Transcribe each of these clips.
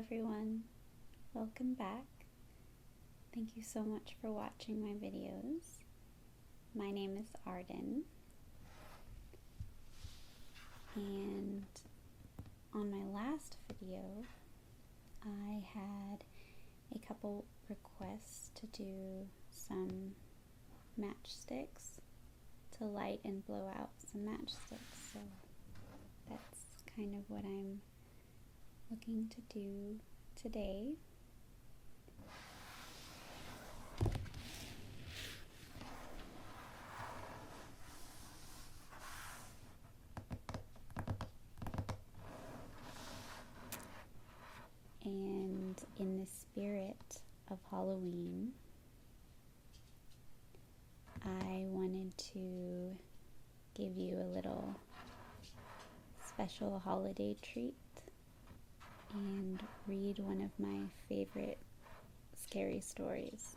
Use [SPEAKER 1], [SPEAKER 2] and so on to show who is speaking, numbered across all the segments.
[SPEAKER 1] everyone, welcome back. Thank you so much for watching my videos. My name is Arden, and on my last video I had a couple requests to do some matchsticks, to light and blow out some matchsticks, so that's kind of what I'm looking to do today. And in the spirit of Halloween, I wanted to give you a little special holiday treat and read one of my favorite scary stories.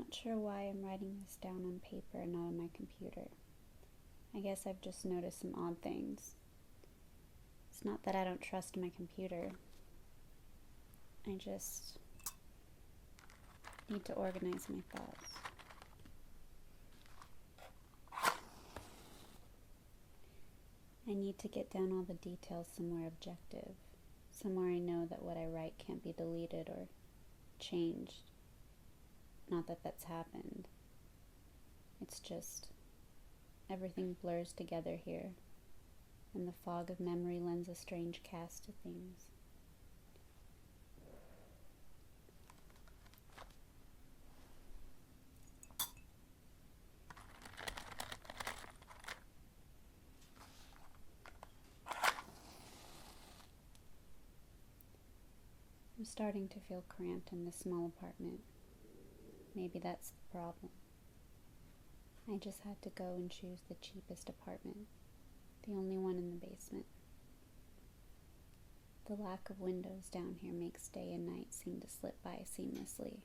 [SPEAKER 1] not sure why I'm writing this down on paper and not on my computer. I guess I've just noticed some odd things. It's not that I don't trust my computer. I just need to organize my thoughts. I need to get down all the details somewhere objective, somewhere I know that what I write can't be deleted or changed. Not that that's happened. It's just everything blurs together here, and the fog of memory lends a strange cast to things. I'm starting to feel cramped in this small apartment. Maybe that's the problem. I just had to go and choose the cheapest apartment, the only one in the basement. The lack of windows down here makes day and night seem to slip by seamlessly.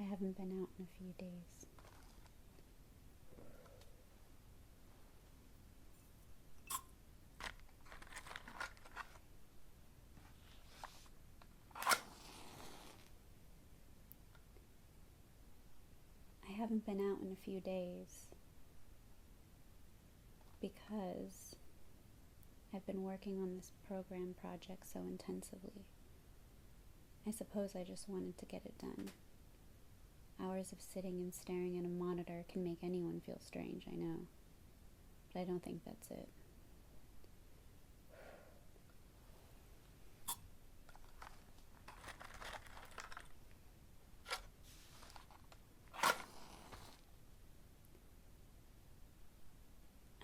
[SPEAKER 1] I haven't been out in a few days. I haven't been out in a few days because I've been working on this program project so intensively. I suppose I just wanted to get it done. Hours of sitting and staring at a monitor can make anyone feel strange, I know. But I don't think that's it.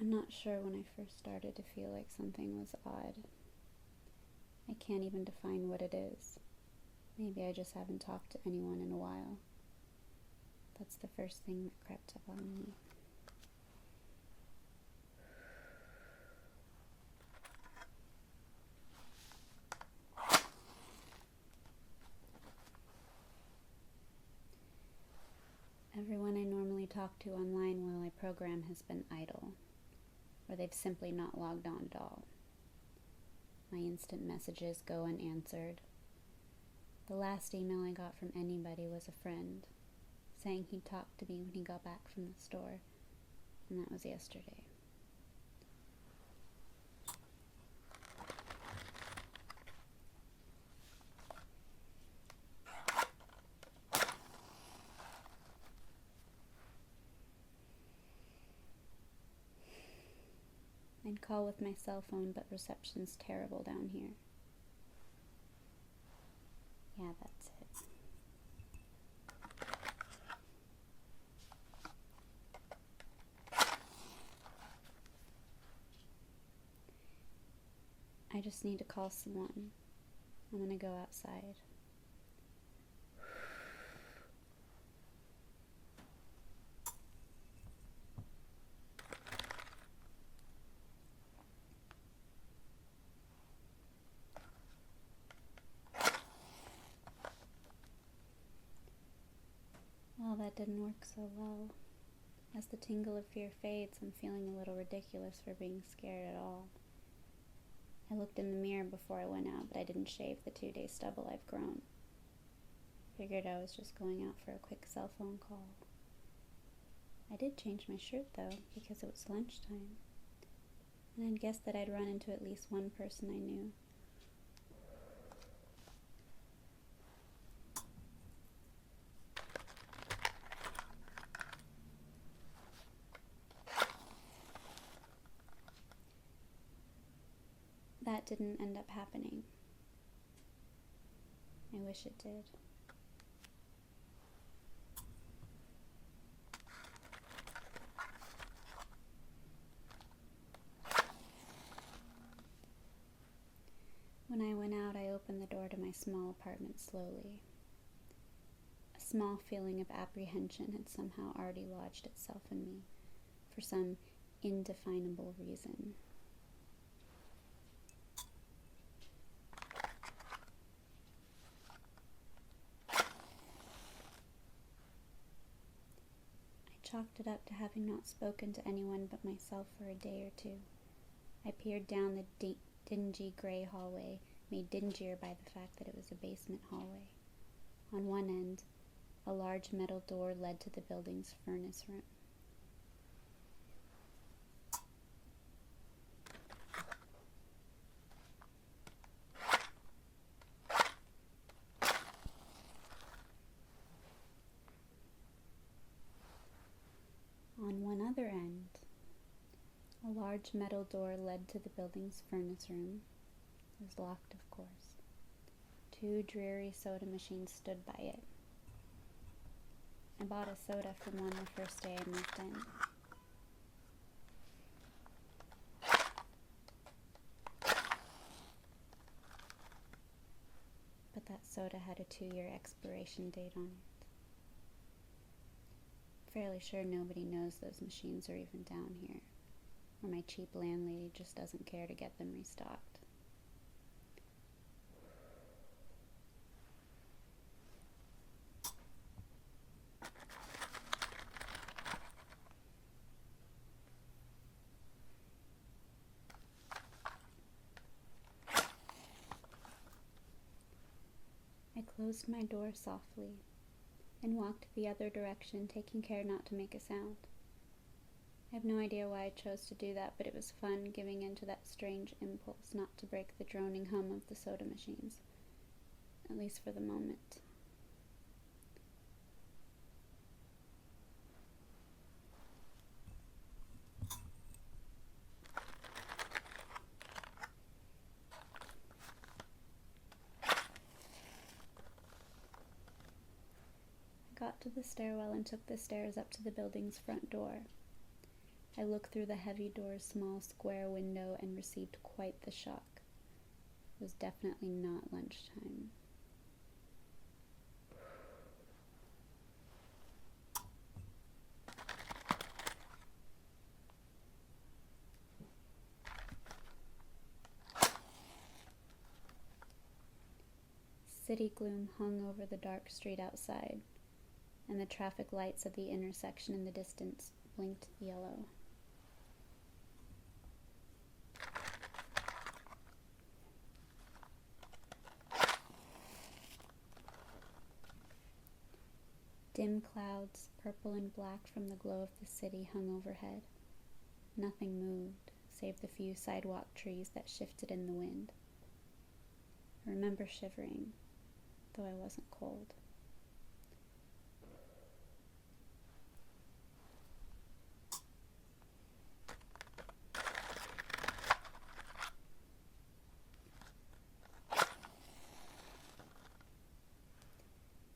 [SPEAKER 1] I'm not sure when I first started to feel like something was odd. I can't even define what it is. Maybe I just haven't talked to anyone in a while. That's the first thing that crept up on me. Everyone I normally talk to online while I program has been idle, or they've simply not logged on at all. My instant messages go unanswered. The last email I got from anybody was a friend, saying he'd talk to me when he got back from the store, and that was yesterday. I'd call with my cell phone, but reception's terrible down here. Yeah, that's it. I just need to call someone. I'm gonna go outside. Well, that didn't work so well. As the tingle of fear fades, I'm feeling a little ridiculous for being scared at all. I looked in the mirror before I went out, but I didn't shave the 2-day stubble I've grown. Figured I was just going out for a quick cell phone call. I did change my shirt, though, because it was lunchtime. And I'd guessed that I'd run into at least one person I knew. That didn't end up happening. I wish it did. When I went out, I opened the door to my small apartment slowly. A small feeling of apprehension had somehow already lodged itself in me, for some indefinable reason. chalked it up to having not spoken to anyone but myself for a day or two. I peered down the dingy gray hallway, made dingier by the fact that it was a basement hallway. On one end, a large metal door led to the building's furnace room. On one other end, a large metal door led to the building's furnace room. It was locked, of course. 2 dreary soda machines stood by it. I bought a soda from one the first day I moved in. But that soda had a 2-year expiration date on it. Fairly sure nobody knows those machines are even down here, or my cheap landlady just doesn't care to get them restocked. I closed my door softly and walked the other direction, taking care not to make a sound. I have no idea why I chose to do that, but it was fun giving in to that strange impulse not to break the droning hum of the soda machines, at least for the moment. I got to the stairwell and took the stairs up to the building's front door. I looked through the heavy door's small square window and received quite the shock. It was definitely not lunchtime. City gloom hung over the dark street outside, and the traffic lights of the intersection in the distance blinked yellow. Dim clouds, purple and black from the glow of the city, hung overhead. Nothing moved, save the few sidewalk trees that shifted in the wind. I remember shivering, though I wasn't cold.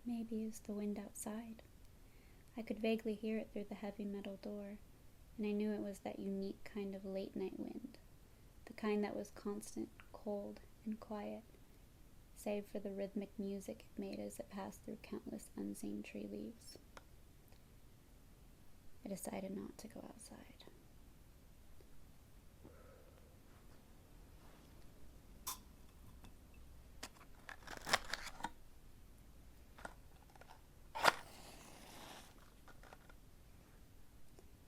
[SPEAKER 1] Maybe it was the wind outside. I could vaguely hear it through the heavy metal door, and I knew it was that unique kind of late-night wind, the kind that was constant, cold, and quiet, save for the rhythmic music it made as it passed through countless unseen tree leaves. I decided not to go outside.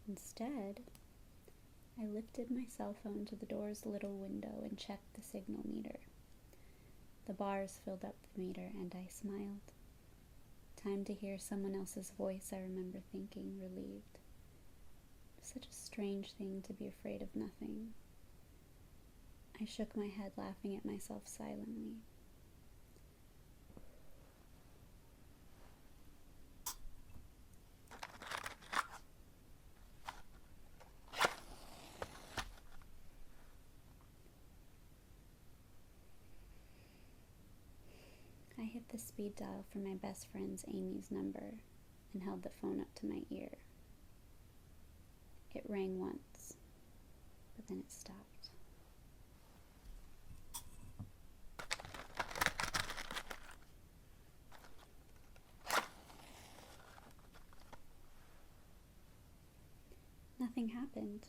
[SPEAKER 1] Instead, I lifted my cell phone to the door's little window and checked the signal meter. The bars filled up the meter, and I smiled. Time to hear someone else's voice, I remember thinking, relieved. Such a strange thing to be afraid of nothing. I shook my head, laughing at myself silently. I hit the speed dial for my best friend's Amy's number and held the phone up to my ear. It rang once, but then it stopped. Nothing happened.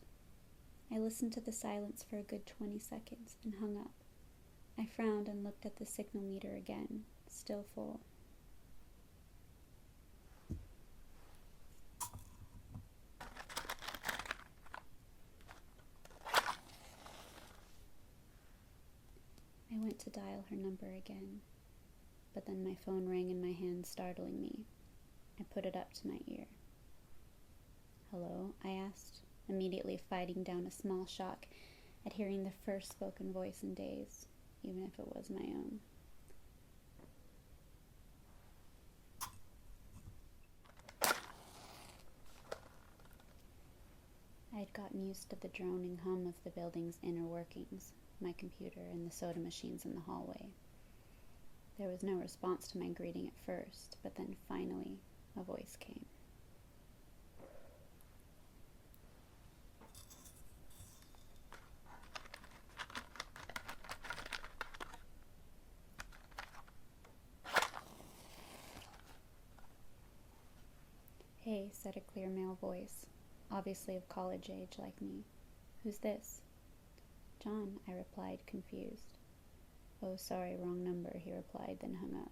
[SPEAKER 1] I listened to the silence for a good 20 seconds and hung up. I frowned and looked at the signal meter again, still full. I went to dial her number again, but then my phone rang in my hand, startling me. I put it up to my ear. "Hello?" I asked, immediately fighting down a small shock at hearing the first spoken voice in days, even if it was my own. I had gotten used to the droning hum of the building's inner workings, my computer and the soda machines in the hallway. There was no response to my greeting at first, but then finally a voice came. "Hey," said a clear male voice, obviously of college age like me. "Who's this?" "John," I replied, confused. "Oh, sorry, wrong number," he replied, then hung up.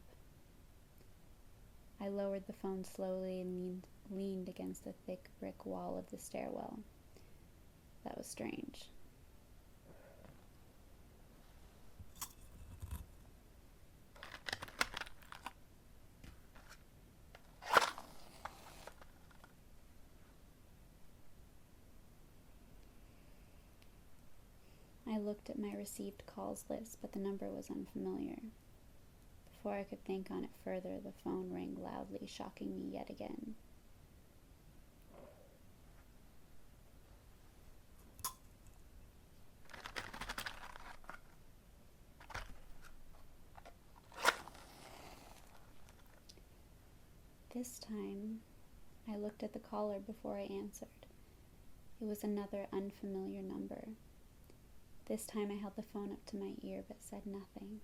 [SPEAKER 1] I lowered the phone slowly and leaned against the thick brick wall of the stairwell. That was strange. I looked at my received calls list, but the number was unfamiliar. Before I could think on it further, the phone rang loudly, shocking me yet again. This time, I looked at the caller before I answered. It was another unfamiliar number. This time I held the phone up to my ear but said nothing.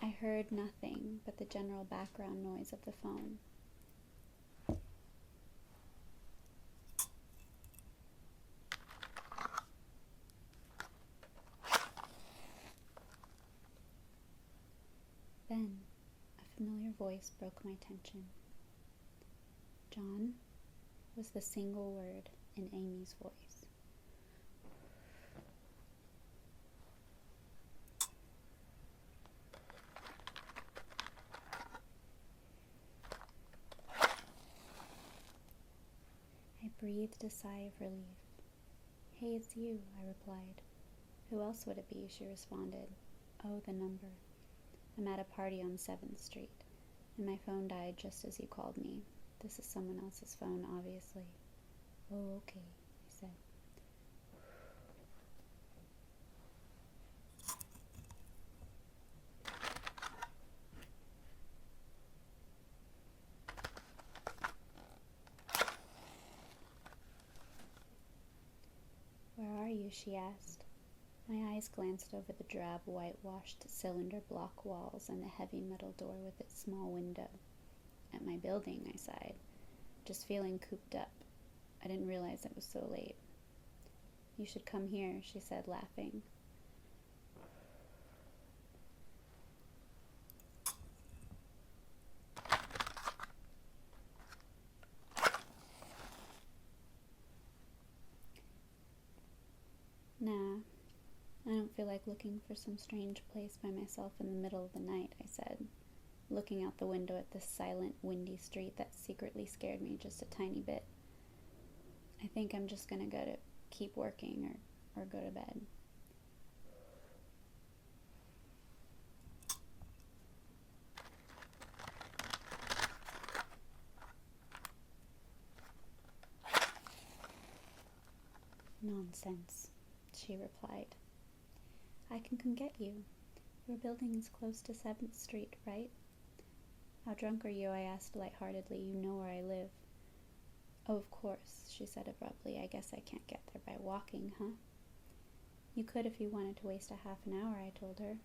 [SPEAKER 1] I heard nothing but the general background noise of the phone. Then, a familiar voice broke my tension. "John" was the single word in Amy's voice. I breathed a sigh of relief. "Hey, it's you," I replied. "Who else would it be?" she responded. "Oh, the number. I'm at a party on 7th Street, and my phone died just as you called me. This is someone else's phone, obviously." "Oh, okay," I said. "Where are you?" she asked. My eyes glanced over the drab, whitewashed cylinder block walls and the heavy metal door with its small window. "At my building," I sighed, just feeling cooped up. I didn't realize it was so late. "You should come here," she said, laughing. "Nah, I don't feel like looking for some strange place by myself in the middle of the night," I said, looking out the window at the silent, windy street that secretly scared me just a tiny bit. "I think I'm just gonna keep working or go to bed." "Nonsense," she replied. "I can come get you. Your building is close to 7th Street, right?" "How drunk are you?" I asked lightheartedly. "You know where I live." "Oh, of course," she said abruptly. "I guess I can't get there by walking, huh?" "You could if you wanted to waste a half an hour," I told her.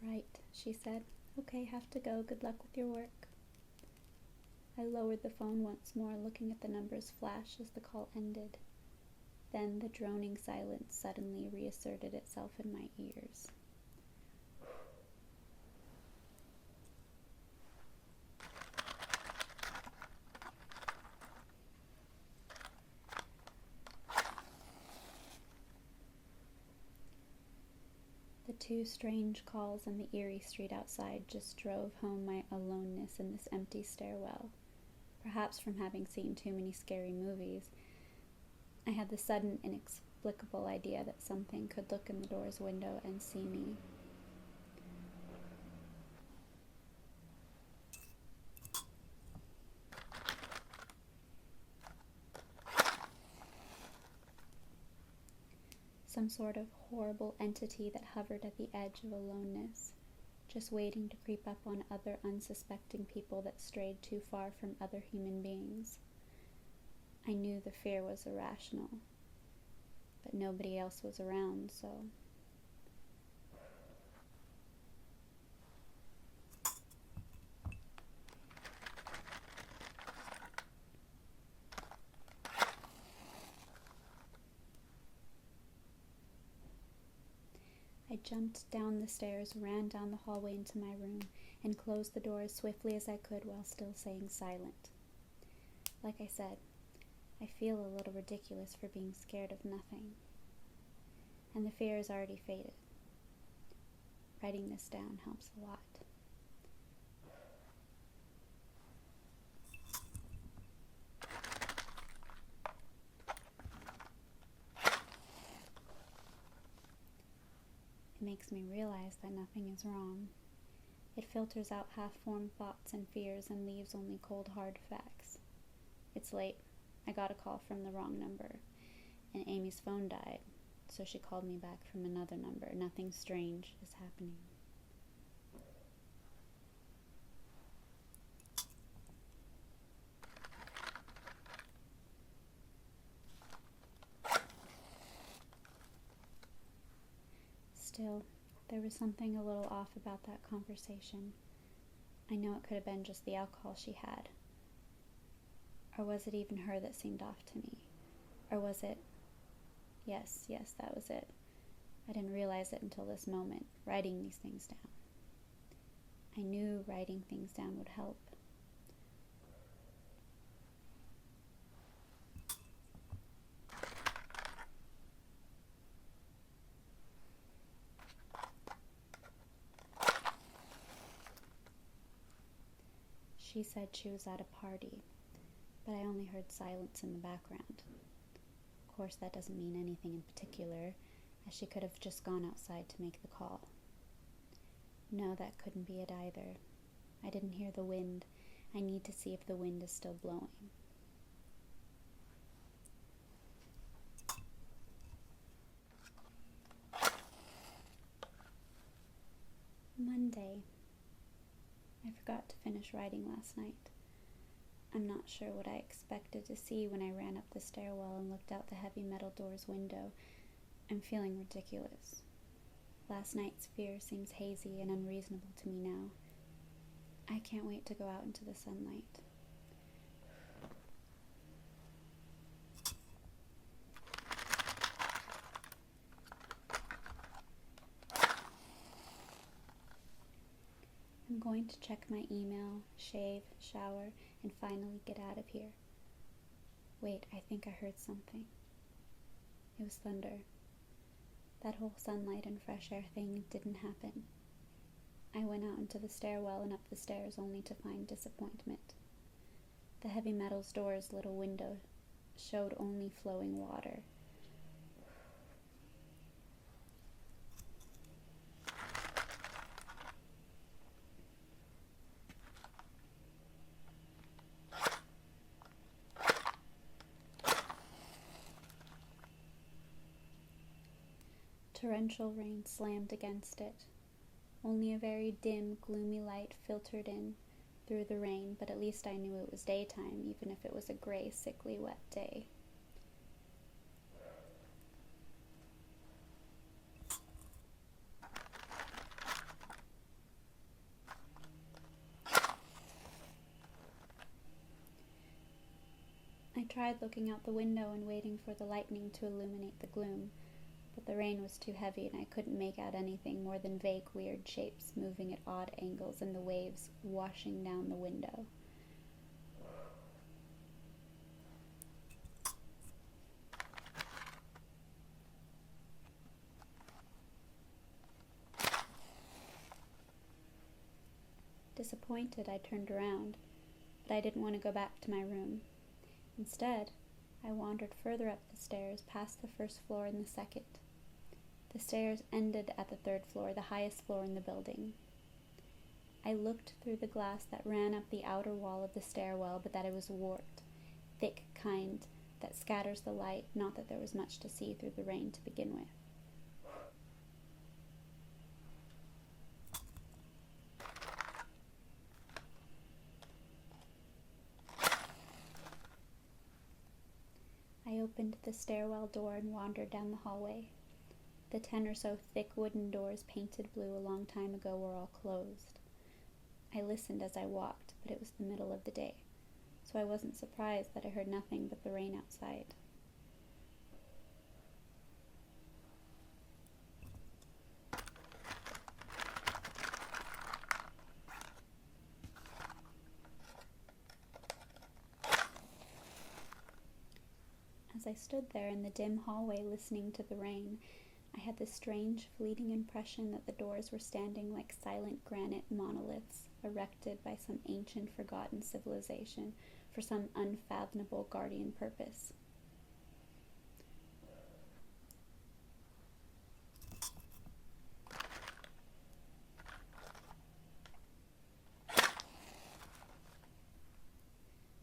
[SPEAKER 1] "Right," she said. "Okay, have to go. Good luck with your work." I lowered the phone once more, looking at the numbers flash as the call ended. Then the droning silence suddenly reasserted itself in my ears. two strange calls on the eerie street outside just drove home my aloneness in this empty stairwell. Perhaps from having seen too many scary movies, I had the sudden, inexplicable idea that something could look in the door's window and see me. Some sort of horrible entity that hovered at the edge of aloneness, just waiting to creep up on other unsuspecting people that strayed too far from other human beings. I knew the fear was irrational, but nobody else was around, so... I jumped down the stairs, ran down the hallway into my room, and closed the door as swiftly as I could while still staying silent. Like I said, I feel a little ridiculous for being scared of nothing. And the fear has already faded. Writing this down helps a lot. It makes me realize that nothing is wrong. It filters out half-formed thoughts and fears and leaves only cold, hard facts. It's late. I got a call from the wrong number, and Amy's phone died, so she called me back from another number. Nothing strange is happening. Still, there was something a little off about that conversation. I know it could have been just the alcohol she had. Or was it even her that seemed off to me? Or was it... Yes, that was it. I didn't realize it until this moment, writing these things down. I knew writing things down would help. She said she was at a party, but I only heard silence in the background. Of course, that doesn't mean anything in particular, as she could have just gone outside to make the call. No, that couldn't be it either. I didn't hear the wind. I need to see if the wind is still blowing. Monday. I forgot to finish writing last night. I'm not sure what I expected to see when I ran up the stairwell and looked out the heavy metal door's window. I'm feeling ridiculous. Last night's fear seems hazy and unreasonable to me now. I can't wait to go out into the sunlight. I'm going to check my email, shave, shower, and finally get out of here. Wait, I think I heard something. It was thunder. That whole sunlight and fresh air thing didn't happen. I went out into the stairwell and up the stairs only to find disappointment. The heavy metal's door's little window showed only flowing water. Torrential rain slammed against it. Only a very dim, gloomy light filtered in through the rain, but at least I knew it was daytime, even if it was a gray, sickly, wet day. I tried looking out the window and waiting for the lightning to illuminate the gloom, but the rain was too heavy and I couldn't make out anything more than vague, weird shapes moving at odd angles and the waves washing down the window. Disappointed, I turned around, but I didn't want to go back to my room. Instead, I wandered further up the stairs, past the first floor and the second. The stairs ended at the third floor, the highest floor in the building. I looked through the glass that ran up the outer wall of the stairwell, but that it was warped, thick kind that scatters the light, not that there was much to see through the rain to begin with. I opened the stairwell door and wandered down the hallway. The 10 or so thick wooden doors painted blue a long time ago were all closed. I listened as I walked, but it was the middle of the day, so I wasn't surprised that I heard nothing but the rain outside. As I stood there in the dim hallway listening to the rain, I had this strange, fleeting impression that the doors were standing like silent granite monoliths erected by some ancient, forgotten civilization for some unfathomable guardian purpose.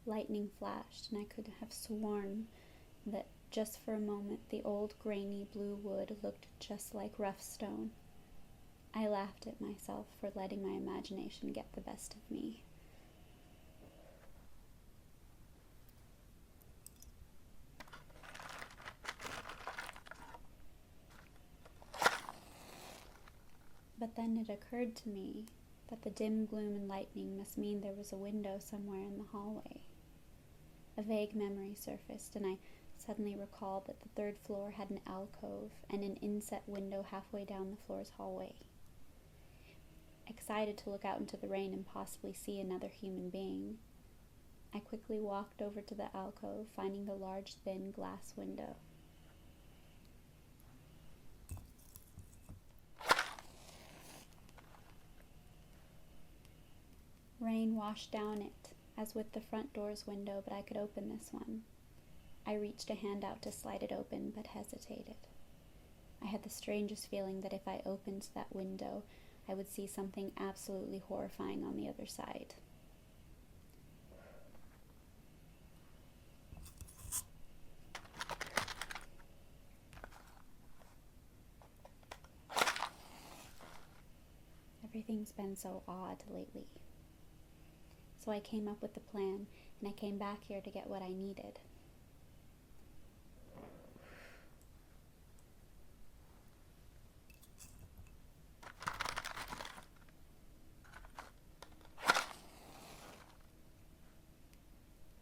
[SPEAKER 1] Lightning flashed, and I could have sworn that just for a moment the old grainy blue wood looked just like rough stone. I laughed at myself for letting my imagination get the best of me. But then it occurred to me that the dim gloom and lightning must mean there was a window somewhere in the hallway. A vague memory surfaced, and I suddenly recalled that the third floor had an alcove and an inset window halfway down the floor's hallway. Excited to look out into the rain and possibly see another human being, I quickly walked over to the alcove, finding the large, thin glass window. Rain washed down it, as with the front door's window, but I could open this one. I reached a hand out to slide it open, but hesitated. I had the strangest feeling that if I opened that window, I would see something absolutely horrifying on the other side. Everything's been so odd lately. So I came up with the plan, and I came back here to get what I needed.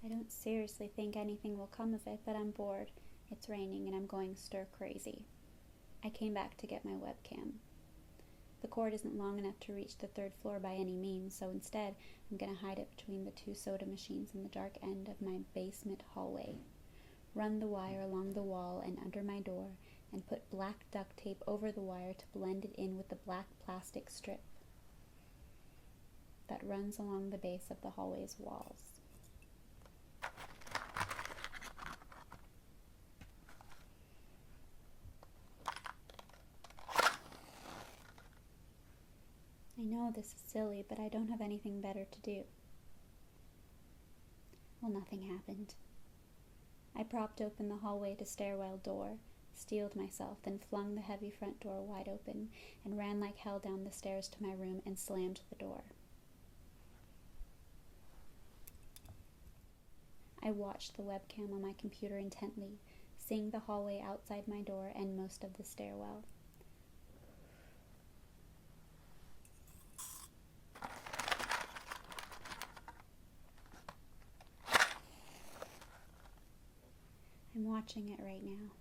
[SPEAKER 1] I don't seriously think anything will come of it, but I'm bored. It's raining and I'm going stir crazy. I came back to get my webcam. The cord isn't long enough to reach the third floor by any means, so instead I'm going to hide it between the 2 soda machines in the dark end of my basement hallway. Run the wire along the wall and under my door, and put black duct tape over the wire to blend it in with the black plastic strip that runs along the base of the hallway's walls. I know this is silly, but I don't have anything better to do. Well, nothing happened. I propped open the hallway to stairwell door, steeled myself, then flung the heavy front door wide open, and ran like hell down the stairs to my room and slammed the door. I watched the webcam on my computer intently, seeing the hallway outside my door and most of the stairwell. I'm watching it right now.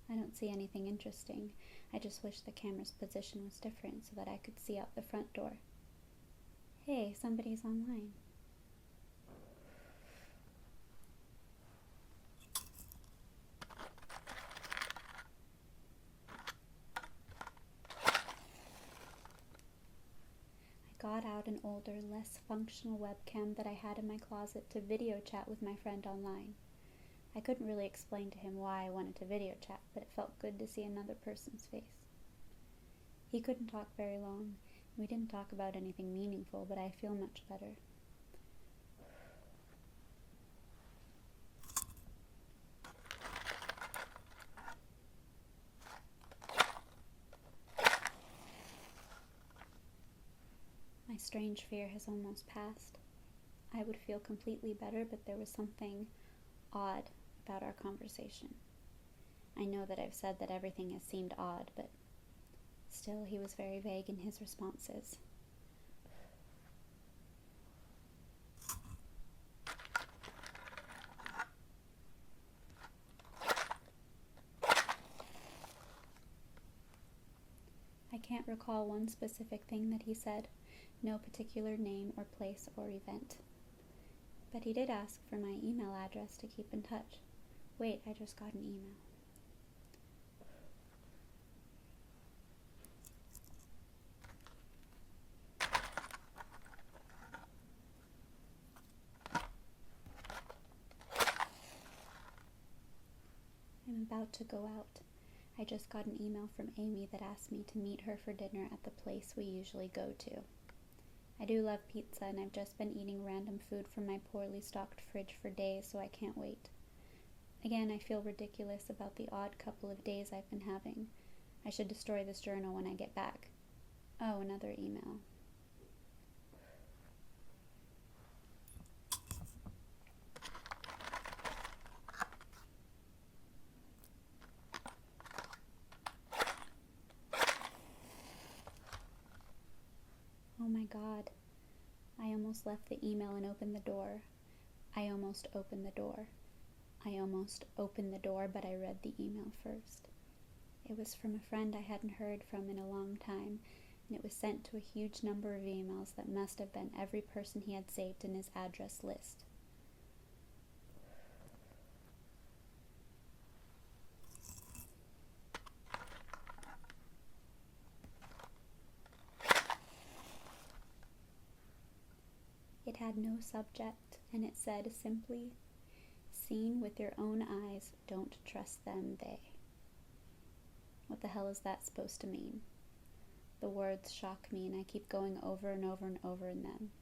[SPEAKER 1] I don't see anything interesting. I just wish the camera's position was different so that I could see out the front door. Hey, somebody's online. I got out out an older, less functional webcam that I had in my closet to video chat with my friend online. I couldn't really explain to him why I wanted to video chat, but it felt good to see another person's face. He couldn't talk very long. We didn't talk about anything meaningful, but I feel much better. My strange fear has almost passed. I would feel completely better, but there was something odd about our conversation. I know that I've said that everything has seemed odd, but still he was very vague in his responses. I can't recall one specific thing that he said, no particular name or place or event. But he did ask for my email address to keep in touch. Wait, I just got an email. I'm about to go out. I just got an email from Amy that asked me to meet her for dinner at the place we usually go to. I do love pizza, and I've just been eating random food from my poorly stocked fridge for days, so I can't wait. Again, I feel ridiculous about the odd couple of days I've been having. I should destroy this journal when I get back. Oh, another email. Oh my God. I almost left the email and opened the door. I almost opened the door. I almost opened the door, but I read the email first. It was from a friend I hadn't heard from in a long time, and it was sent to a huge number of emails that must have been every person he had saved in his address list. It had no subject, and it said simply, "Seen with your own eyes, don't trust them, they." What the hell is that supposed to mean? The words shock me, and I keep going over and over and over in them.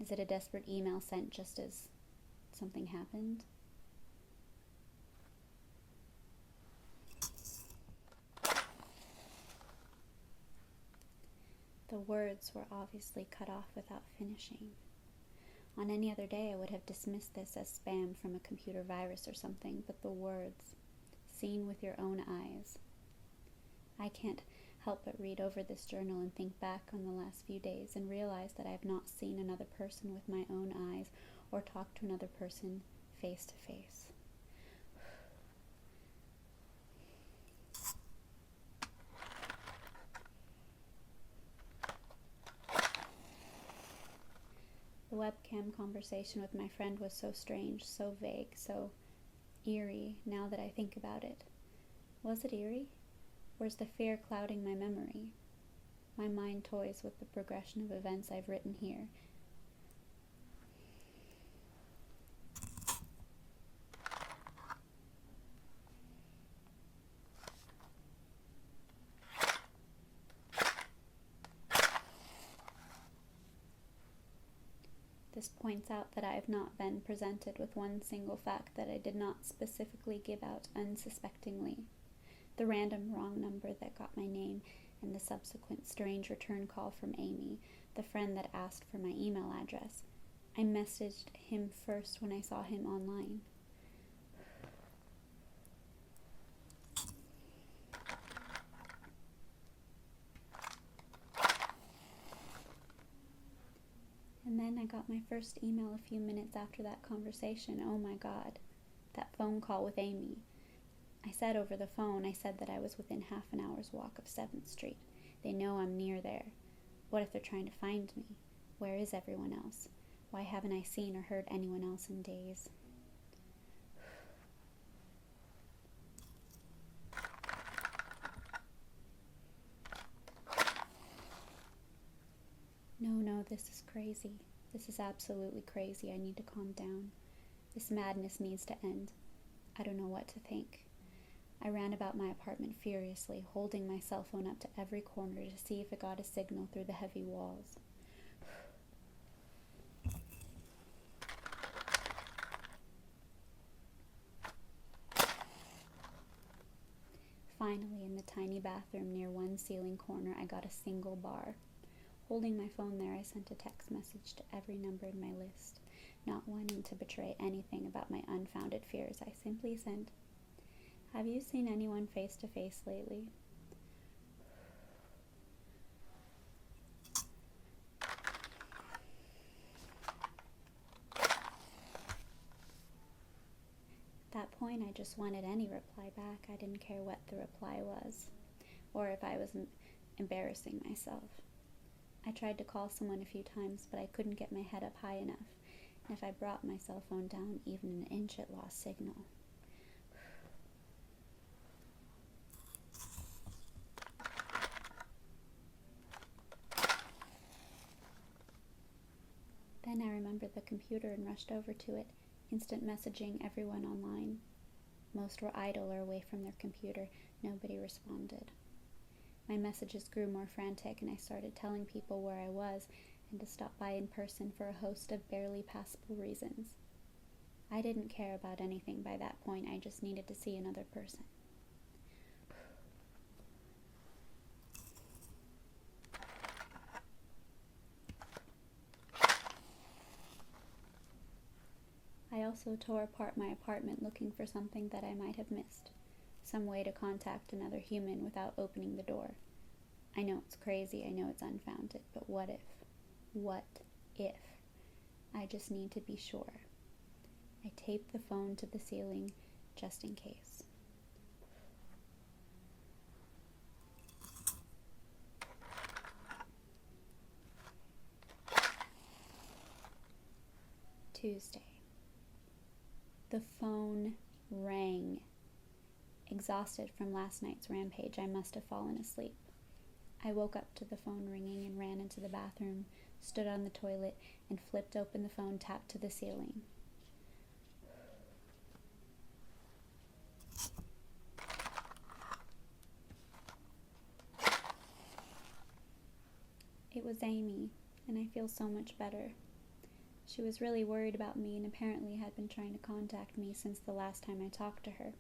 [SPEAKER 1] Is it a desperate email sent just as something happened? The words were obviously cut off without finishing. On any other day, I would have dismissed this as spam from a computer virus or something, but the words, "Seen with your own eyes." I can't help but read over this journal and think back on the last few days and realize that I have not seen another person with my own eyes or talked to another person face to face. The webcam conversation with my friend was so strange, so vague, so eerie now that I think about it. Was it eerie? Or is the fear clouding my memory? My mind toys with the progression of events I've written here. This points out that I have not been presented with one single fact that I did not specifically give out unsuspectingly. The random wrong number that got my name, and the subsequent strange return call from Amy, the friend that asked for my email address. I messaged him first when I saw him online. And then I got my first email a few minutes after that conversation. Oh my God, that phone call with Amy. I said over the phone, I said that I was within half an hour's walk of 7th Street. They know I'm near there. What if they're trying to find me? Where is everyone else? Why haven't I seen or heard anyone else in days? No, No, this is crazy. This is absolutely crazy. I need to calm down. This madness needs to end. I don't know what to think. I ran about my apartment furiously, holding my cell phone up to every corner to see if it got a signal through the heavy walls. Finally, in the tiny bathroom near one ceiling corner, I got a single bar. Holding my phone there, I sent a text message to every number in my list. Not wanting to betray anything about my unfounded fears, I simply sent, "Have you seen anyone face to face lately?" At that point, I just wanted any reply back. I didn't care what the reply was, or if I was embarrassing myself. I tried to call someone a few times, but I couldn't get my head up high enough, and if I brought my cell phone down even an inch, it lost signal. Then I remembered the computer and rushed over to it, instant messaging everyone online. Most were idle or away from their computer. Nobody responded. My messages grew more frantic, and I started telling people where I was and to stop by in person for a host of barely passable reasons. I didn't care about anything by that point. I just needed to see another person. I also tore apart my apartment looking for something that I might have missed. Some way to contact another human without opening the door. I know it's crazy, I know it's unfounded, but what if? What if? I just need to be sure. I taped the phone to the ceiling just in case. Tuesday. The phone rang. Exhausted from last night's rampage, I must have fallen asleep. I woke up to the phone ringing and ran into the bathroom, stood on the toilet, and flipped open the phone tapped to the ceiling. It was Amy, and I feel so much better. She was really worried about me and apparently had been trying to contact me since the last time I talked to her.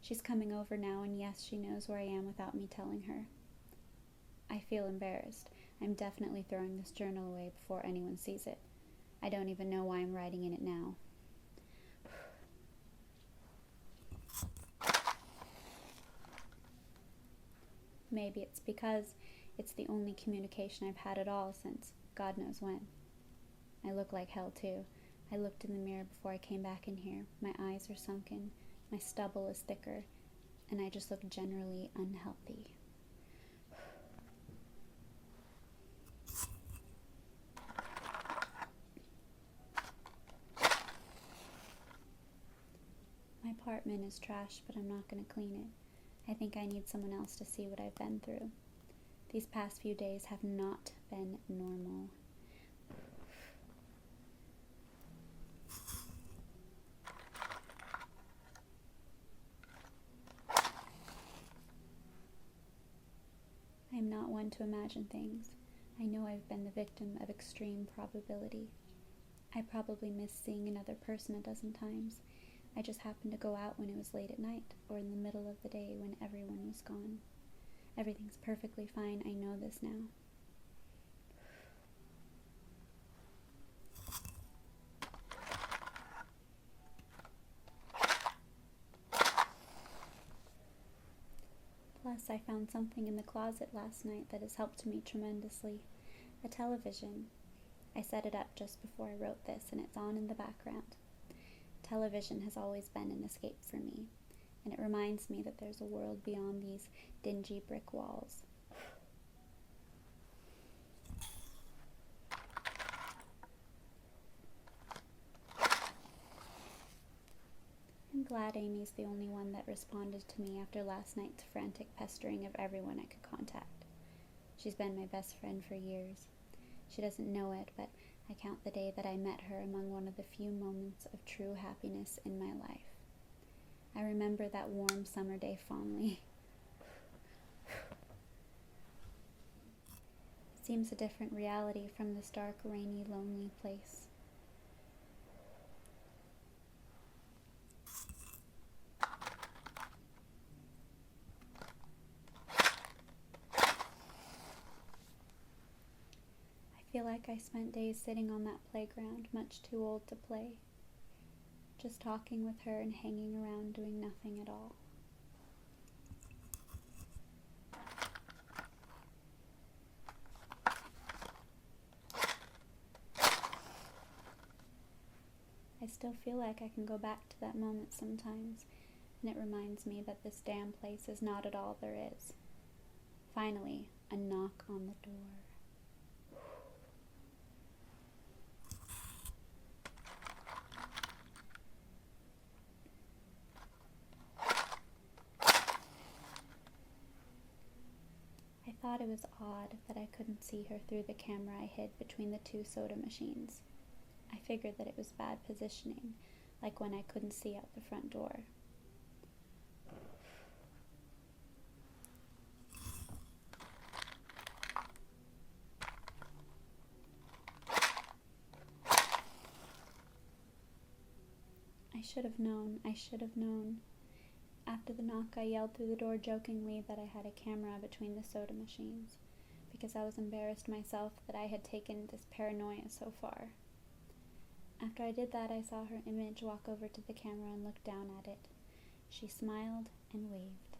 [SPEAKER 1] She's coming over now, and yes, she knows where I am without me telling her. I feel embarrassed. I'm definitely throwing this journal away before anyone sees it. I don't even know why I'm writing in it now. Maybe it's because it's the only communication I've had at all since God knows when. I look like hell too. I looked in the mirror before I came back in here. My eyes are sunken, my stubble is thicker, and I just look generally unhealthy. My apartment is trash, but I'm not going to clean it. I think I need someone else to see what I've been through. These past few days have not been normal. I'm not one to imagine things. I know I've been the victim of extreme probability. I probably missed seeing another person a dozen times. I just happened to go out when it was late at night or in the middle of the day when everyone was gone. Everything's perfectly fine. I know this now. Plus, I found something in the closet last night that has helped me tremendously. A television. I set it up just before I wrote this, and it's on in the background. Television has always been an escape for me, and it reminds me that there's a world beyond these dingy brick walls. I'm glad Amy's the only one that responded to me after last night's frantic pestering of everyone I could contact. She's been my best friend for years. She doesn't know it, but I count the day that I met her among one of the few moments of true happiness in my life. I remember that warm summer day fondly. It seems a different reality from this dark, rainy, lonely place. I feel like I spent days sitting on that playground, much too old to play, just talking with her and hanging around doing nothing at all. I still feel like I can go back to that moment sometimes, and it reminds me that this damn place is not at all there is. Finally, a knock on the door. I thought it was odd that I couldn't see her through the camera I hid between the two soda machines. I figured that it was bad positioning, like when I couldn't see out the front door. I should have known. After the knock, I yelled through the door jokingly that I had a camera between the soda machines, because I was embarrassed myself that I had taken this paranoia so far. After I did that, I saw her image walk over to the camera and look down at it. She smiled and waved.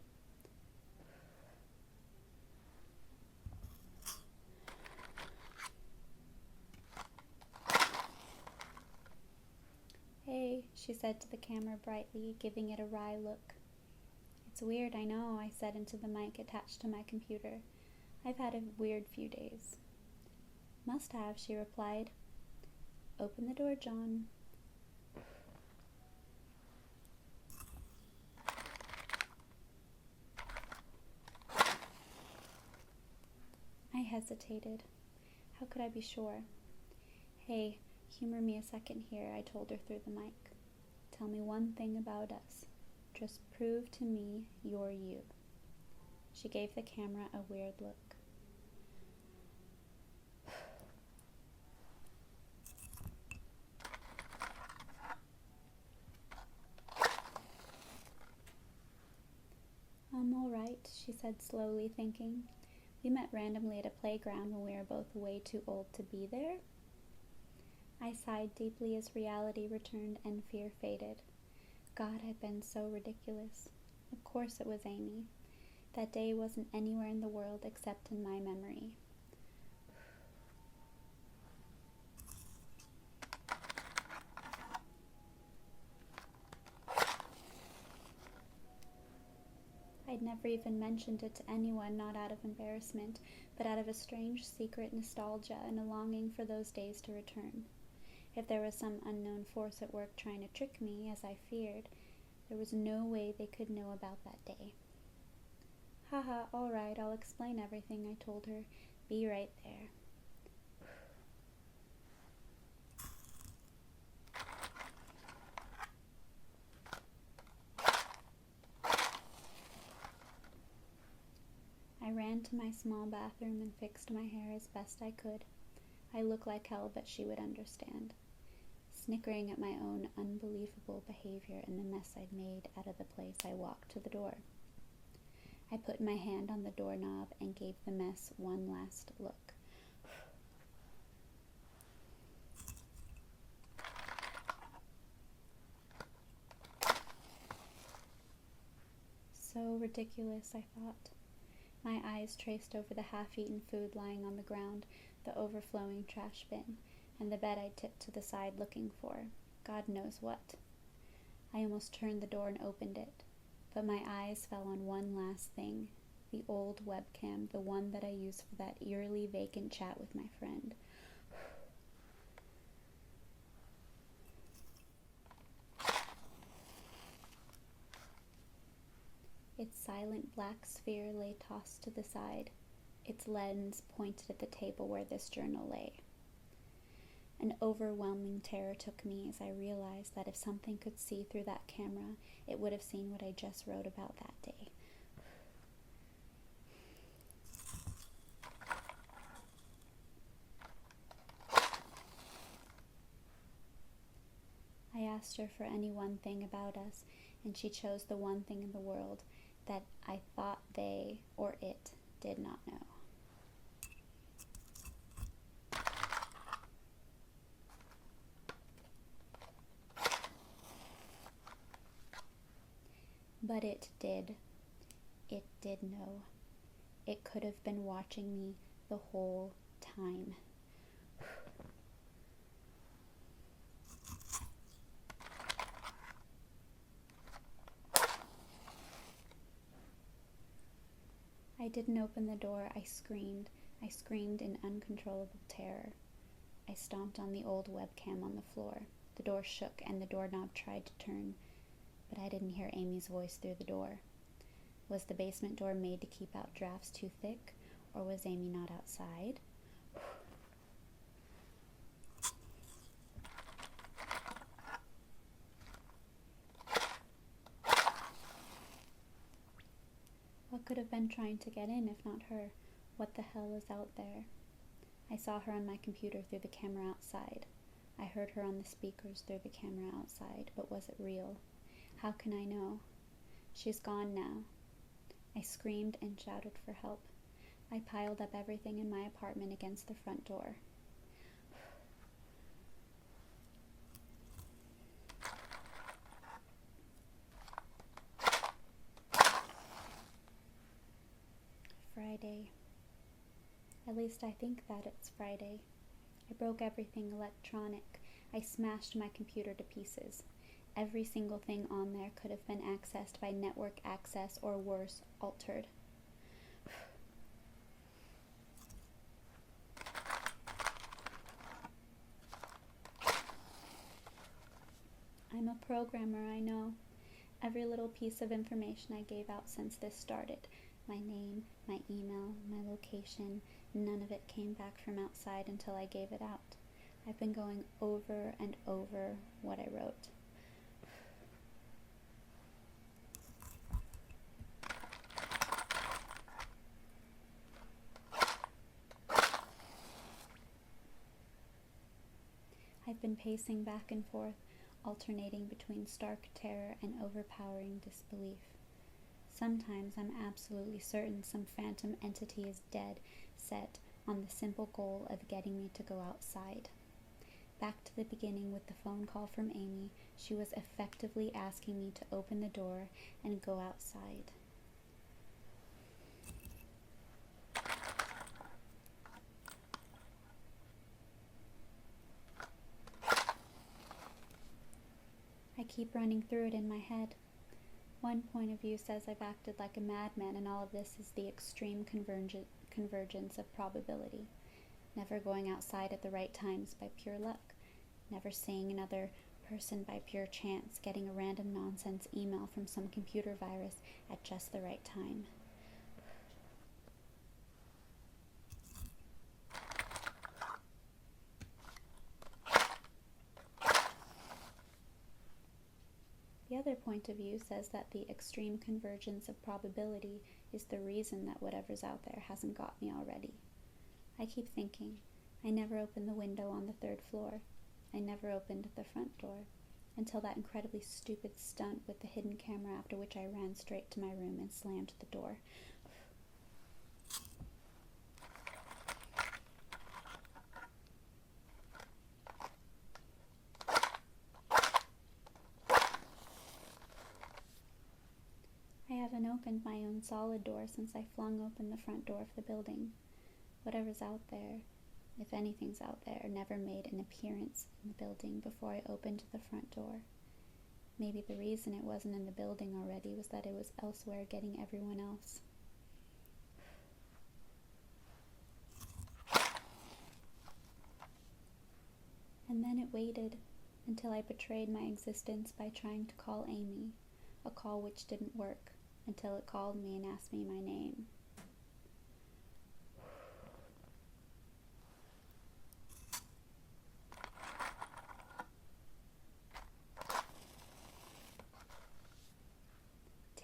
[SPEAKER 1] "Hey," she said to the camera brightly, giving it a wry look. "It's weird, I know," I said into the mic attached to my computer. "I've had a weird few days." "Must have," she replied. "Open the door, John." I hesitated. How could I be sure? "Hey, humor me a second here," I told her through the mic. "Tell me one thing about us. Just prove to me you're you." She gave the camera a weird look. "I'm all right," she said slowly, thinking. "We met randomly at a playground when we were both way too old to be there." I sighed deeply as reality returned and fear faded. God, I'd been so ridiculous. Of course it was Amy. That day wasn't anywhere in the world except in my memory. I'd never even mentioned it to anyone, not out of embarrassment, but out of a strange secret nostalgia and a longing for those days to return. If there was some unknown force at work trying to trick me, as I feared, there was no way they could know about that day. "Haha, all right, I'll explain everything," I told her. "Be right there." I ran to my small bathroom and fixed my hair as best I could. I looked like hell, but she would understand. Snickering at my own unbelievable behavior and the mess I'd made out of the place, I walked to the door. I put my hand on the doorknob and gave the mess one last look. So ridiculous, I thought. My eyes traced over the half-eaten food lying on the ground, the overflowing trash bin, and the bed I'd tipped to the side looking for God knows what. I almost turned the door and opened it, but my eyes fell on one last thing, the old webcam, the one that I used for that eerily vacant chat with my friend. Its silent black sphere lay tossed to the side, its lens pointed at the table where this journal lay. An overwhelming terror took me as I realized that if something could see through that camera, it would have seen what I just wrote about that day. I asked her for any one thing about us, and she chose the one thing in the world that I thought they, or it, did not know. But it did. It did know. It could have been watching me the whole time. I didn't open the door. I screamed. I screamed in uncontrollable terror. I stomped on the old webcam on the floor. The door shook and the doorknob tried to turn, but I didn't hear Amy's voice through the door. Was the basement door made to keep out drafts too thick, or was Amy not outside? What could have been trying to get in if not her? What the hell is out there? I saw her on my computer through the camera outside. I heard her on the speakers through the camera outside, but was it real? How can I know? She's gone now. I screamed and shouted for help. I piled up everything in my apartment against the front door. Friday. At least I think that it's Friday. I broke everything electronic. I smashed my computer to pieces. Every single thing on there could have been accessed by network access or worse, altered. I'm a programmer, I know. Every little piece of information I gave out since this started, my name, my email, my location, none of it came back from outside until I gave it out. I've been going over and over what I wrote. I've been pacing back and forth, alternating between stark terror and overpowering disbelief. Sometimes I'm absolutely certain some phantom entity is dead, set on the simple goal of getting me to go outside. Back to the beginning with the phone call from Amy, she was effectively asking me to open the door and go outside. I keep running through it in my head. One point of view says I've acted like a madman, and all of this is the extreme convergence of probability. Never going outside at the right times by pure luck. Never seeing another person by pure chance. Getting a random nonsense email from some computer virus at just the right time. The other point of view says that the extreme convergence of probability is the reason that whatever's out there hasn't got me already. I keep thinking, I never opened the window on the 3rd floor. I never opened the front door, until that incredibly stupid stunt with the hidden camera, after which I ran straight to my room and slammed the door. I haven't opened my own solid door since I flung open the front door of the building. Whatever's out there, if anything's out there, never made an appearance in the building before I opened the front door. Maybe the reason it wasn't in the building already was that it was elsewhere getting everyone else. And then it waited until I betrayed my existence by trying to call Amy, a call which didn't work, until it called me and asked me my name.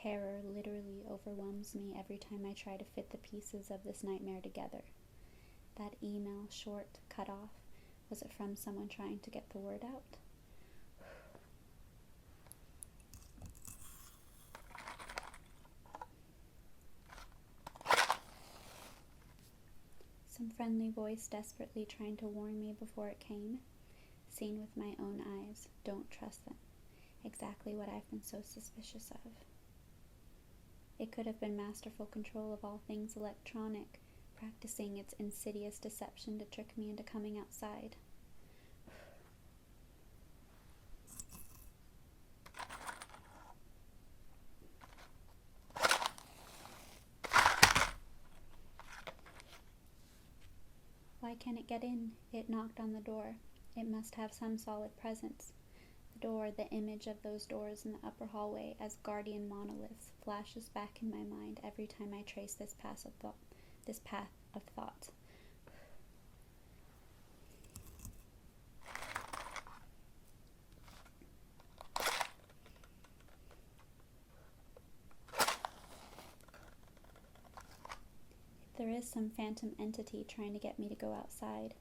[SPEAKER 1] Terror literally overwhelms me every time I try to fit the pieces of this nightmare together. That email, short, cut off, was it from someone trying to get the word out? Some friendly voice desperately trying to warn me before it came. Seen with my own eyes, don't trust them. Exactly what I've been so suspicious of. It could have been masterful control of all things electronic, practicing its insidious deception to trick me into coming outside. Why can't it get in? It knocked on the door. It must have some solid presence. The door, the image of those doors in the upper hallway as guardian monoliths, flashes back in my mind every time I trace this path of thought. If there is some phantom entity trying to get me to go outside,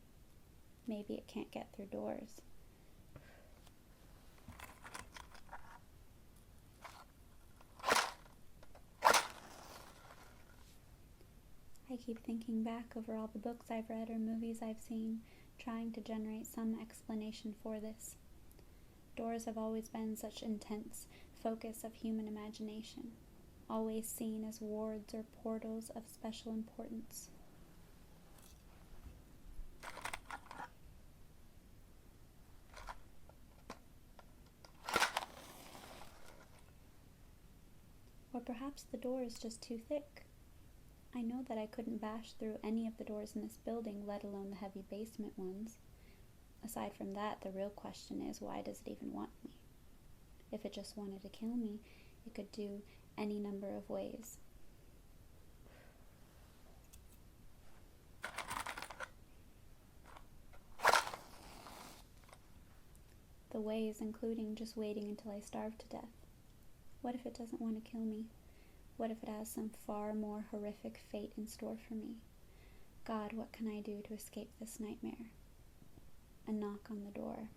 [SPEAKER 1] maybe it can't get through doors. I keep thinking back over all the books I've read or movies I've seen, trying to generate some explanation for this. Doors have always been such intense focus of human imagination, always seen as wards or portals of special importance. Or perhaps the door is just too thick. I know that I couldn't bash through any of the doors in this building, let alone the heavy basement ones. Aside from that, the real question is, why does it even want me? If it just wanted to kill me, it could do any number of ways. The ways including just waiting until I starve to death. What if it doesn't want to kill me? What if it has some far more horrific fate in store for me? God, what can I do to escape this nightmare? A knock on the door.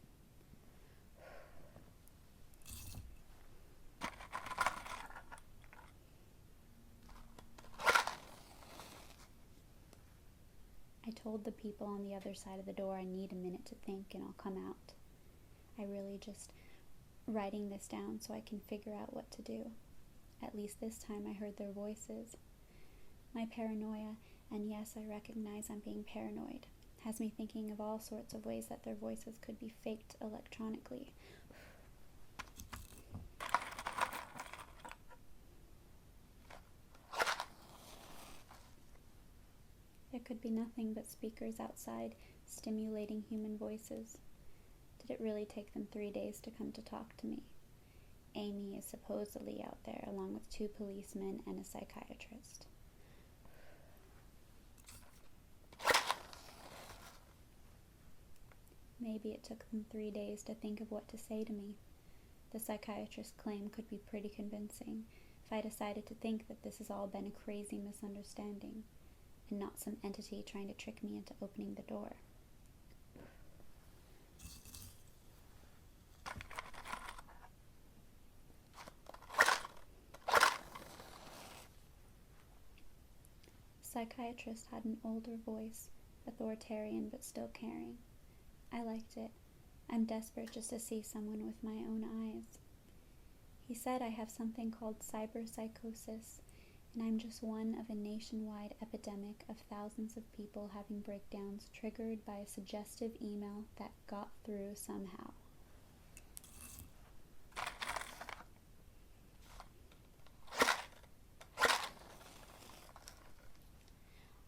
[SPEAKER 1] I told the people on the other side of the door I need a minute to think and I'll come out. I really just writing this down so I can figure out what to do. At least this time I heard their voices. My paranoia, and yes, I recognize I'm being paranoid, has me thinking of all sorts of ways that their voices could be faked electronically. There could be nothing but speakers outside stimulating human voices. Did it really take them 3 days to come to talk to me? Amy is supposedly out there, along with 2 policemen and a psychiatrist. Maybe it took them 3 days to think of what to say to me. The psychiatrist's claim could be pretty convincing if I decided to think that this has all been a crazy misunderstanding, and not some entity trying to trick me into opening the door. Psychiatrist had an older voice, authoritarian but still caring. I liked it. I'm desperate just to see someone with my own eyes. He said I have something called psychosis, and I'm just one of a nationwide epidemic of thousands of people having breakdowns triggered by a suggestive email that got through somehow.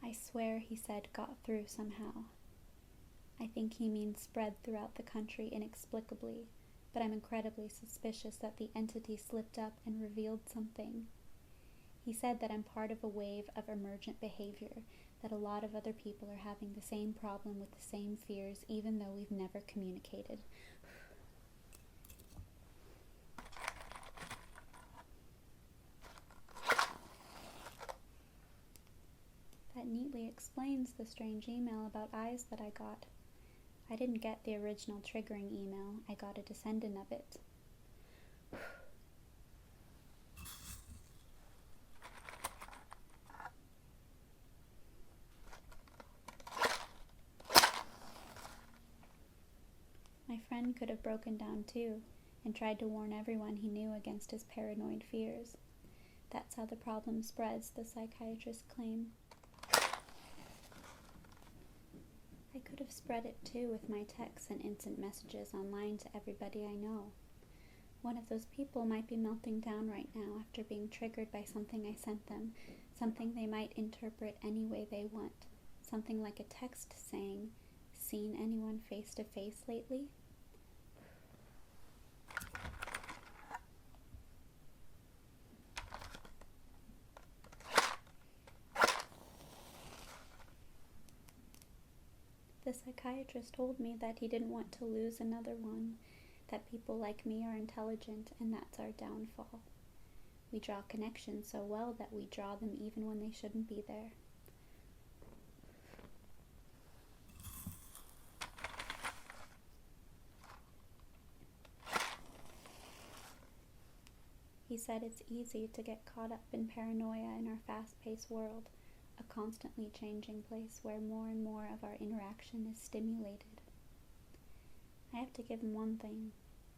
[SPEAKER 1] I swear he said got through somehow. I think he means spread throughout the country inexplicably, but I'm incredibly suspicious that the entity slipped up and revealed something. He said that I'm part of a wave of emergent behavior, that a lot of other people are having the same problem with the same fears, even though we've never communicated. explains the strange email about eyes that I got. I didn't get the original triggering email, I got a descendant of it. My friend could have broken down too, and tried to warn everyone he knew against his paranoid fears. That's how the problem spreads, the psychiatrists claim. I could have spread it too with my texts and instant messages online to everybody I know. One of those people might be melting down right now after being triggered by something I sent them, something they might interpret any way they want, something like a text saying, "Seen anyone face to face lately?" The psychiatrist told me that he didn't want to lose another one, that people like me are intelligent and that's our downfall. We draw connections so well that we draw them even when they shouldn't be there. He said it's easy to get caught up in paranoia in our fast-paced world, a constantly changing place where more and more of our interaction is stimulated. I have to give him one thing.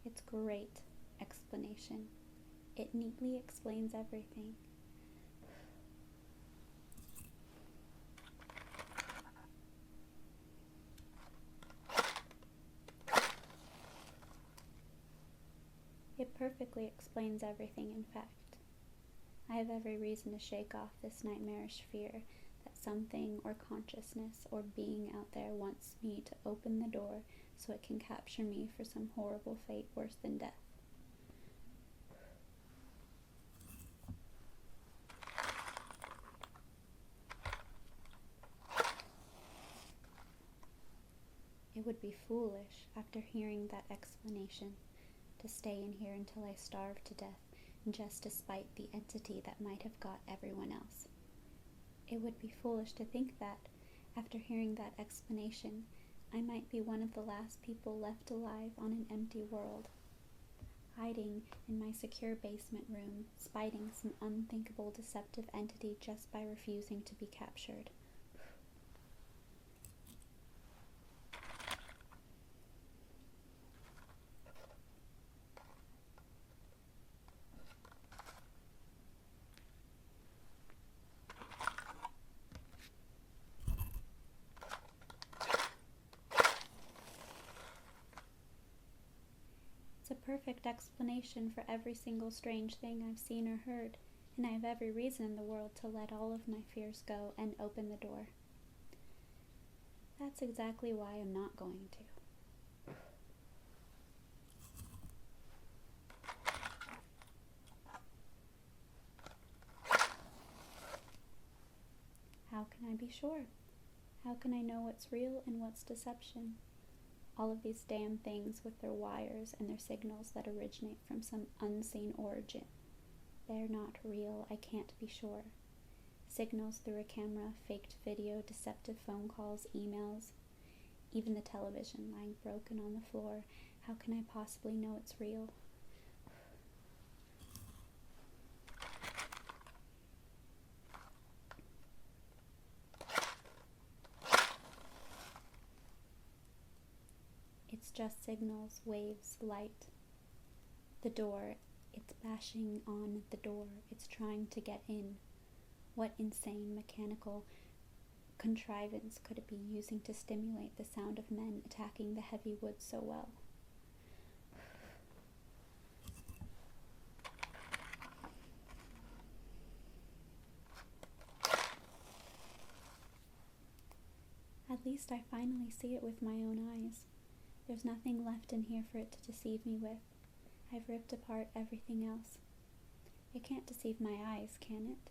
[SPEAKER 1] It's great explanation. It neatly explains everything. It perfectly explains everything, in fact. I have every reason to shake off this nightmarish fear that something or consciousness or being out there wants me to open the door so it can capture me for some horrible fate worse than death. It would be foolish, after hearing that explanation, to stay in here until I starve to death just to spite the entity that might have got everyone else. It would be foolish to think that, after hearing that explanation, I might be one of the last people left alive on an empty world, hiding in my secure basement room, spiting some unthinkable deceptive entity just by refusing to be captured. It's a perfect explanation for every single strange thing I've seen or heard, and I have every reason in the world to let all of my fears go and open the door. That's exactly why I'm not going to. How can I be sure? How can I know what's real and what's deception? All of these damn things with their wires and their signals that originate from some unseen origin. They're not real, I can't be sure. Signals through a camera, faked video, deceptive phone calls, emails, even the television lying broken on the floor. How can I possibly know it's real? It's just signals, waves, light. The door, it's bashing on the door. It's trying to get in. What insane mechanical contrivance could it be using to stimulate the sound of men attacking the heavy wood so well? At least I finally see it with my own eyes. There's nothing left in here for it to deceive me with. I've ripped apart everything else. It can't deceive my eyes, can it?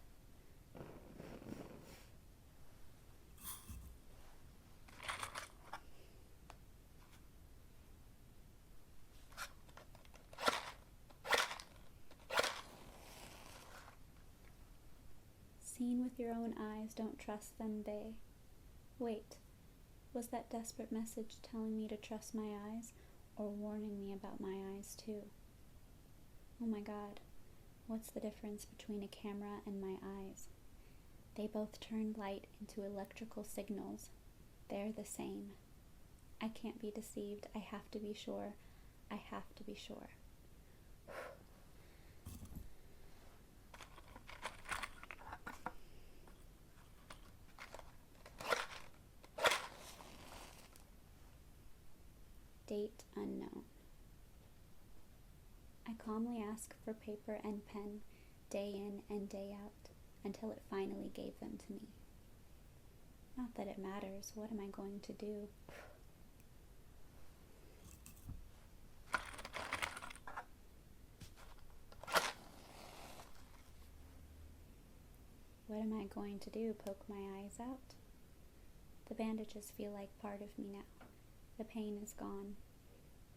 [SPEAKER 1] Seen with your own eyes, don't trust them, they. Wait, was that desperate message telling me to trust my eyes, or warning me about my eyes too? Oh my God, what's the difference between a camera and my eyes? They both turn light into electrical signals. They're the same. I can't be deceived. I have to be sure. I have to be sure. Date unknown. I calmly ask for paper and pen, day in and day out, until it finally gave them to me. Not that it matters. What am I going to do? What am I going to do? Poke my eyes out? The bandages feel like part of me now. The pain is gone.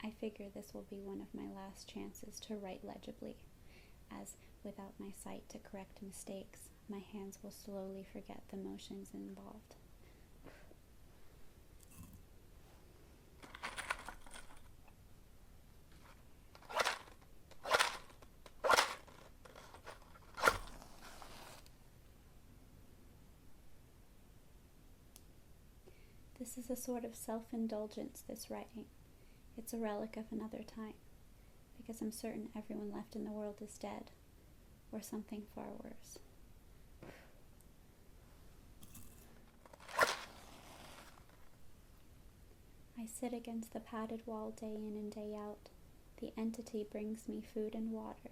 [SPEAKER 1] I figure this will be one of my last chances to write legibly, as without my sight to correct mistakes, my hands will slowly forget the motions involved. This is a sort of self-indulgence, this writing. It's a relic of another time, because I'm certain everyone left in the world is dead, or something far worse. I sit against the padded wall day in and day out. The entity brings me food and water.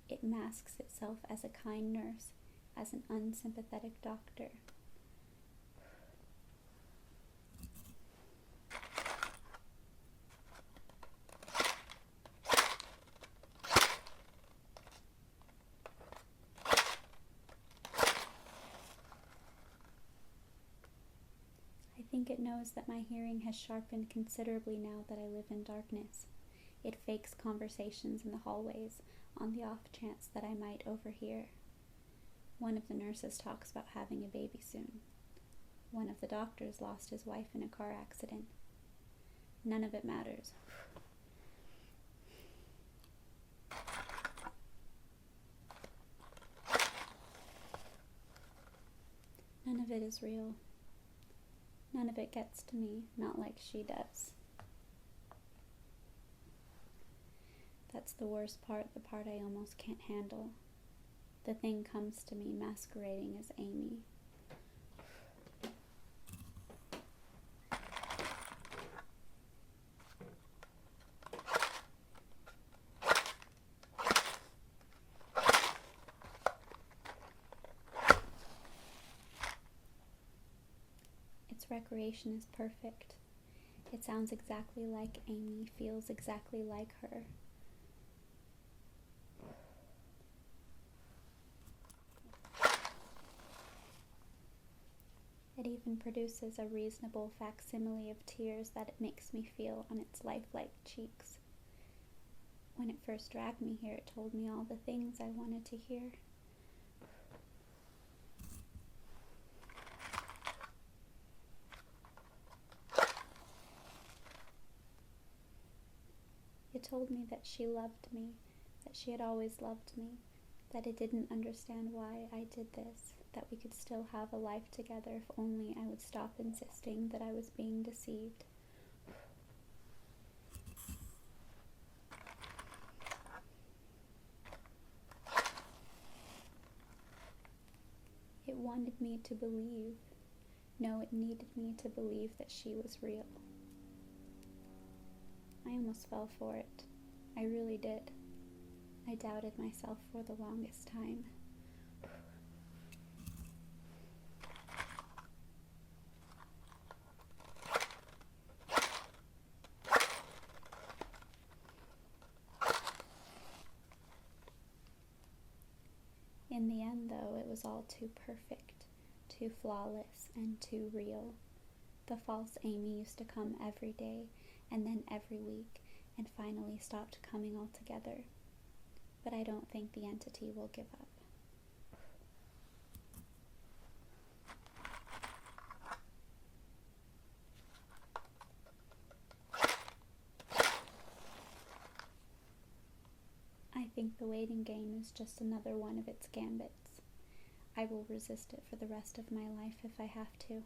[SPEAKER 1] It masks itself as a kind nurse, as an unsympathetic doctor. I think it knows that my hearing has sharpened considerably now that I live in darkness. It fakes conversations in the hallways on the off chance that I might overhear. One of the nurses talks about having a baby soon. One of the doctors lost his wife in a car accident. None of it matters. None of it is real. None of it gets to me, not like she does. That's the worst part, the part I almost can't handle. The thing comes to me masquerading as Amy. Its recreation is perfect. It sounds exactly like Amy, feels exactly like her. It even produces a reasonable facsimile of tears that it makes me feel on its lifelike cheeks. When it first dragged me here, it told me all the things I wanted to hear. It told me that she loved me, that she had always loved me, that it didn't understand why I did this, that we could still have a life together if only I would stop insisting that I was being deceived. It wanted me to believe. No, it needed me to believe that she was real. I almost fell for it. I really did. I doubted myself for the longest time. In the end, though, it was all too perfect, too flawless, and too real. The false Amy used to come every day, and then every week, and finally stopped coming altogether. But I don't think the entity will give up. think the waiting game is just another one of its gambits. I will resist it for the rest of my life if I have to.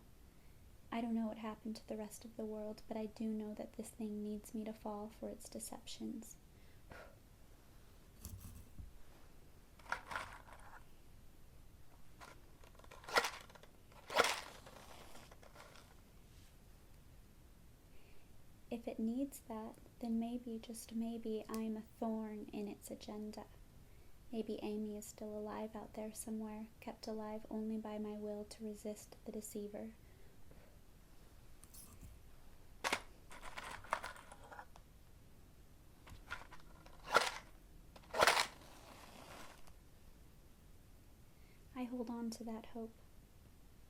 [SPEAKER 1] I don't know what happened to the rest of the world, but I do know that this thing needs me to fall for its deceptions. If it needs that, then maybe, just maybe, I am a thorn in its agenda. Maybe Amy is still alive out there somewhere, kept alive only by my will to resist the deceiver. I hold on to that hope,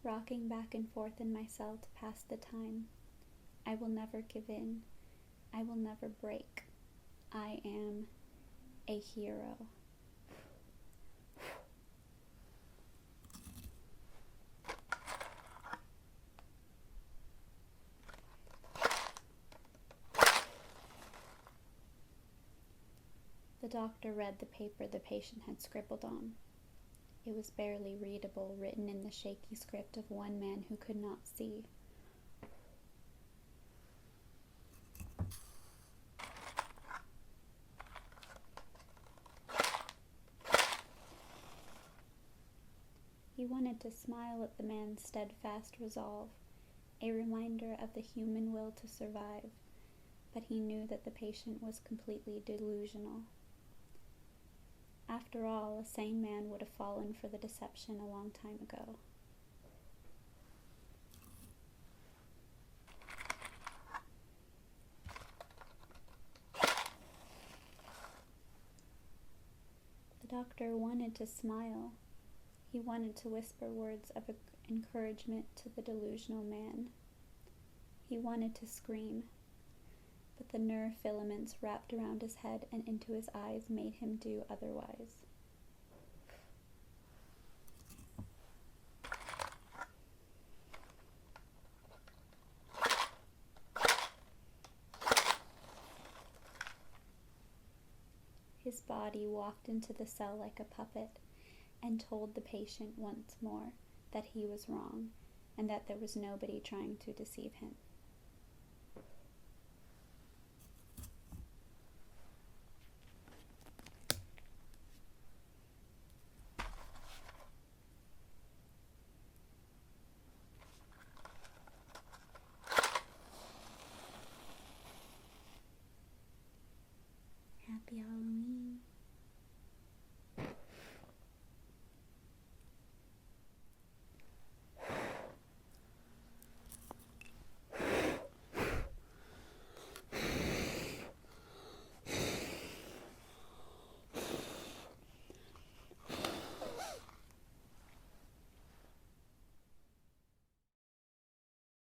[SPEAKER 1] rocking back and forth in my cell to pass the time. I will never give in. I will never break. I am a hero. The doctor read the paper the patient had scribbled on. It was barely readable, written in the shaky script of one man who could not see. He wanted to smile at the man's steadfast resolve, a reminder of the human will to survive, but he knew that the patient was completely delusional. After all, a sane man would have fallen for the deception a long time ago. The doctor wanted to smile. He wanted to whisper words of encouragement to the delusional man. He wanted to scream, but the nerve filaments wrapped around his head and into his eyes made him do otherwise. His body walked into the cell like a puppet and told the patient once more that he was wrong and that there was nobody trying to deceive him. Happy Halloween.